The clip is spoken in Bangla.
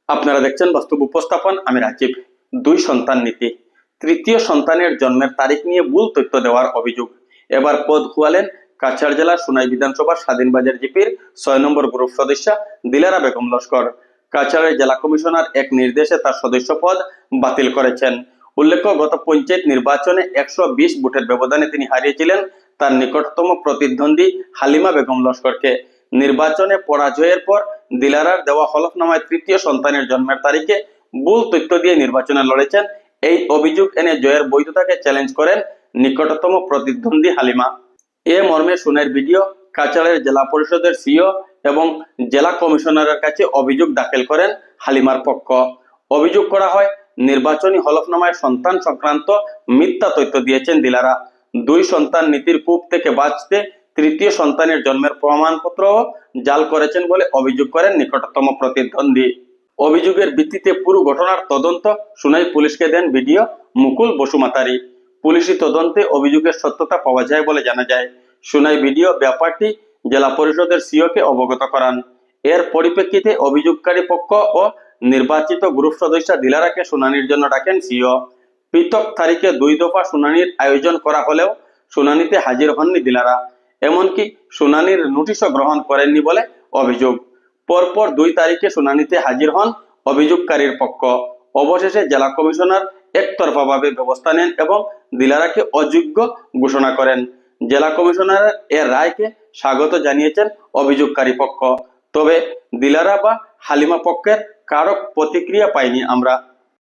আপনারা দেখছেন বাস্তব উপস্থাপন। আমি রাজীব। দুই সন্তান নীতি, তৃতীয় সন্তানের জন্মের তারিখ নিয়ে ভুল তথ্য দেওয়ার অভিযোগ। এবার পদ খুয়ালেন কাছাড় জেলার সোনাই বিধানসভার স্বাধীনবাজার জিপির 6 নম্বর গ্রুপ সদস্য দিলারা বেগম লস্কর। কাছাড়ের জেলা কমিশনার এক নির্দেশে তার সদস্য পদ বাতিল করেছেন। উল্লেখ্য, গত পঞ্চায়েত নির্বাচনে 120 ভোটের ব্যবধানে তিনি হারিয়েছিলেন তার নিকটতম প্রতিদ্বন্দ্বী হালিমা বেগম লস্করকে। নির্বাচনে পরাজয়ের পর দিলারার দেওয়া হলফনামায় তৃতীয় সন্তানের জন্মের তারিখে ভুল তথ্য দিয়ে নির্বাচনে লড়েছেন। এই অভিযোগ এনে জয়ের বৈধতাকে চ্যালেঞ্জ করেন নিকটতম প্রতিদ্বন্দ্বী হালিমা। এ মর্মে শুনের ভিডিও কাছাড়ের জেলা পরিষদের সিও এবং জেলা কমিশনারের কাছে অভিযোগ দাখিল করেন হালিমার পক্ষ। অভিযোগ করা হয়, নির্বাচনী হলফনামায় সন্তান সংক্রান্ত মিথ্যা তথ্য দিয়েছেন দিলারা। দুই সন্তান নীতির কূপ থেকে বাঁচতে তৃতীয় সন্তানের জন্মের প্রমাণপত্র জাল করেছেন বলে অভিযোগ করেন নিকটতম প্রতিদ্বন্দ্বী। অভিযোগের ভিত্তিতে পুরো ঘটনার তদন্ত সোনাই পুলিশকে দেন ভিডিও মুকুল বসুমাতারি। পুলিশি তদন্তে অভিযোগের সত্যতা পাওয়া যায় বলে জানা যায়। সোনাই ভিডিও ব্যাপারটি জেলা পরিষদের সিওকে অবগত করান। এর পরিপ্রেক্ষিতে অভিযোগকারী পক্ষ ও নির্বাচিত গ্রুপ সদস্য দিলারাকে শুনানির জন্য ডাকেন সিও। পৃথক তারিখে 2 দফা শুনানির আয়োজন করা হলেও শুনানিতে হাজির হননি দিলারা। এমনকি শুনানির নোটিশও গ্রহণ করেননি বলে অভিযোগ। পরপর 2 তারিখে শুনানিতে হাজির হন অভিযোগকারীর পক্ষ। অবশেষে জেলা কমিশনার একতরফাভাবে ব্যবস্থা নেন এবং দিলারাকে অযোগ্য ঘোষণা করেন। জেলা কমিশনারের এর রায়কে স্বাগত জানিয়েছেন অভিযোগকারী পক্ষ। তবে দিলারা বা হালিমা পক্ষের কারো প্রতিক্রিয়া পাইনি আমরা।